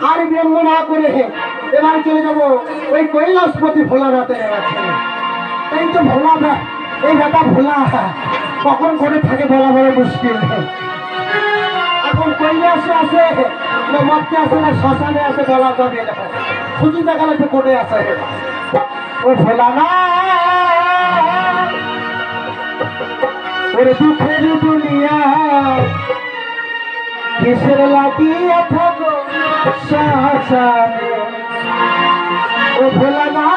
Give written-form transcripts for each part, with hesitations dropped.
আর বিলম্ব না করে এবার চলে যাবো ওই কৈলাসপতি ভোলানাথের কাছে। এই তো ভোলা না, এই ব্যাটা ভোলা কখন করে থাকে বলা বড় মুশকিল। এখন কৈলাসে আছে না মধ্যে আছে না শ্মশানে আছে বলা যাবে না, খুঁজি দেখা লাগবে কোটে আছে। ও ভোলা না ওরে দুঃখের দুনিয়া কিসের লাগিয়ে থাকো শ্মশানে। ও ভোলা না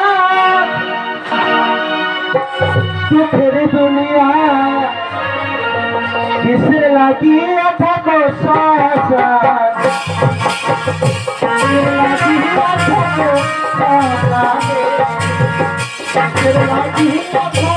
দুঃখের দুনিয়া কিসের লাগিয়ে থাকো শ্মশানে। লাগিয়ে থাকো শ্মশানে, লাগিয়ে থাকো।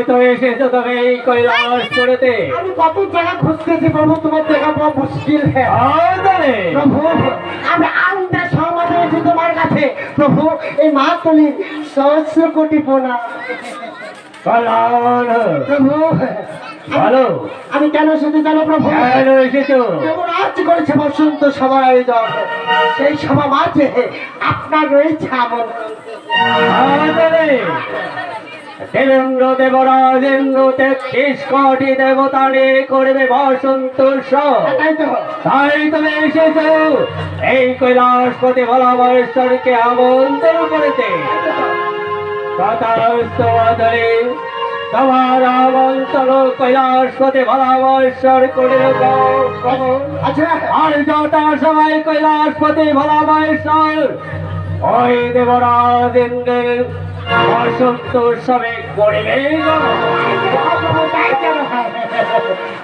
তো এসেছো তবে এই কৈলাস পড়েতে। আমি কত জায়গা খুঁজতেছি প্রভু, তোমার দেখা পাওয়া মুশকিল। প্রভু আমি আনন্দে সমাধি হয়েছি তোমার কাছে। প্রভু এই মা তুমি সহস্র কোটি প্রণাম। প্রভু ভালো, আমি কেন এসেছি জানো প্রভু? কেন এসেছো? যেমন আজ করেছে বসন্ত সভা আয়োজন, সেই সভা মাঝে আপনার রয়েছে আমন্ত্রণ। দেবেন্দ্র দেবরাজেন্দ্র ৩৩ কোটি দেবতা নিয়ে করবে বসন্ত উৎসব। তাই তুমি এসেছো এই কৈলাসপতি ভোলামহেশ্বরকে আমন্ত্রণ করেছে। তোমার আমন্ত্রণ কৈলাসপতি ভোলামহেশ্বর করে আর যত সবাই কৈলাসপতি ভোলামহেশ্বর ওই দেবরাজেন্দ্রের বসন্ত উৎসবে করবে।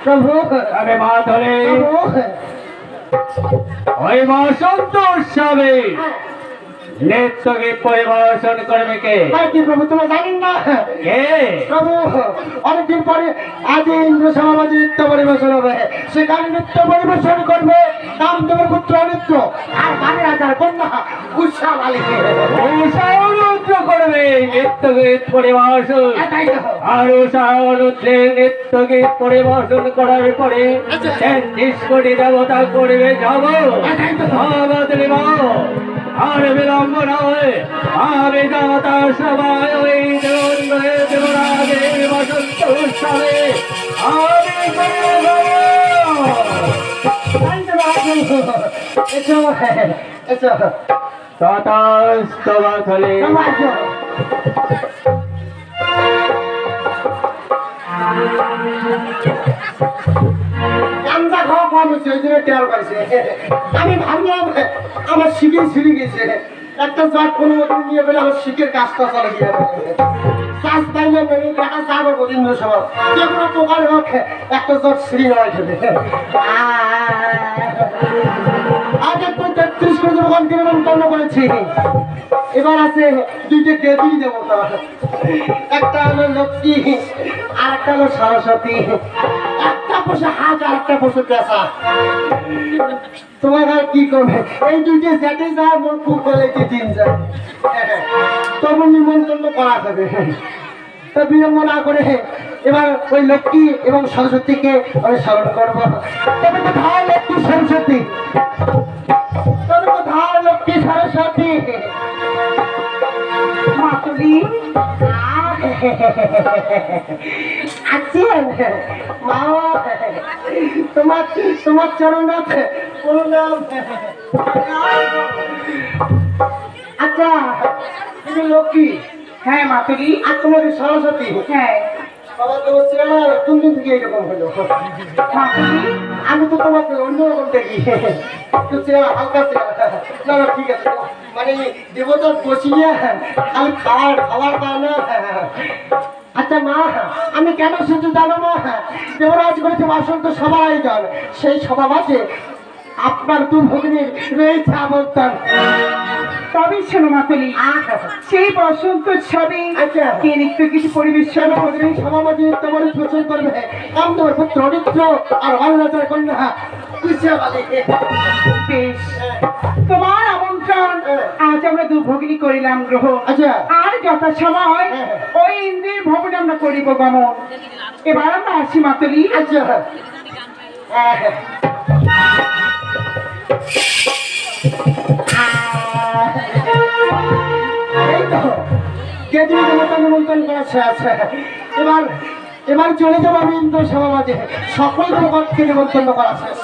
প্রভু আমি মা ধরে ওই বসন্ত উৎসবে নৃত্য গীত পরিবেশন করবে কে? প্রভু তোমরা জানেন না কে? প্রভু অনেকদিন পরে আজ ইন্দ্র সমাজে নৃত্য পরিবেশন হবে, সেখানে নৃত্য পরিবেশন করবে কামদেবের পুত্র নৃত্য আর বানের রাজার কন্যা উষা মালিক। নৃত্য করবে নৃত্য গীত পরিবেশন, আর উষা অনুদ্রে নৃত্য গীত পরিবেশন করার পরে ৩০ কোটি দেবতা করবে যাব। আর বিলম্ব নয়, আমি দেবতা সবাই ওই দেবরাজের বসন্ত উৎসবে আমি তথাস্তবাথলে। গামজা খাওয়া সভা বলছে ওই জন্য টের পাইছে। আমি ভাবলাম আমার শিখে ছিঁড়ে গেছে, একটা জট কোনো মতন নিয়ে গেলে আমার শিখের কাজটা চলে গিয়ে কাজ পাইলে দেখা যাবে বলিন সভা যে কোনো প্রকার হোক একটা জট ছিঁড়ে নেওয়া খেলে। আগে তো 33 কোটি দোকান কিনে সম্পন্ন করেছি, এবার আছে দুইটা দেবী দেবতা, একটা হলো লক্ষ্মী আর একটা হলো সরস্বতী, একটা বসে হাত আর একটা বসে পেশা। তোমার আর কি করবে, এই দুইটা যেতে যায় মোর পুকুরে দিন যায়, তবু নিমন্ত্রণ করা হবে। তো বিলম্ব না করে এবার ওই লক্ষ্মী এবং সরস্বতীকে আমি স্মরণ করবো। তবে কোথায় লক্ষ্মী সরস্বতী, তবে কোথায় লক্ষ্মী সরস্বতী? মাতুলি আছেন মা, তোমার তোমার চরণ আছে প্রণাম। আচ্ছা তুমি লক্ষ্মী, হ্যাঁ মাতুলি, আর তোমাকে সরস্বতী। হ্যাঁ বাবা তোমার চেহারা কোন দিন থেকে এরকম হলো? মাতুলি, আমি তো তোমাকে অন্যরকম দেখি, একটু চেহারা হালকা চেহারা। না না ঠিক আছে, মানে দেবতার বসিয়ে খালি খাওয়ার খাওয়ার দাও না। আচ্ছা মা, আমি কেন শুধু জানো মা, দেবরাজ করেছে বাসন্ত সবার আয়োজন, সেই সভা মাঝে আপনার দু ভগ্নির রয়েছে আমন্ত্রণ। তবে শোনো মাতুলি, সেই বসন্ত উৎসবে আচ্ছা। কে নৃত্য কিছু পরিবেশন করবে? এই সভা মাঝে তোমার প্রচার করবে কামদেবের পুত্র অনিত্র আর অনিরাজার কন্যা কুশিয়াবাদী। বেশ, তোমার আমন্ত্রণ আজ আমরা দু ভগিনী করিলাম গ্রহণ। আচ্ছা আর যথাসময় ওই ইন্দ্রের ভবনে আমরা করিব গমন। এবার আমরা আসি মাতুলি। আচ্ছা এই তো কেন্দ্রীয় দেবতা নিমন্ত্রণ করা শেষ। এবার এবার চলে যাবো আমি ইন্দ্র সভা মাঝে, সকল দেবতাকে নিমন্ত্রণ করা শেষ।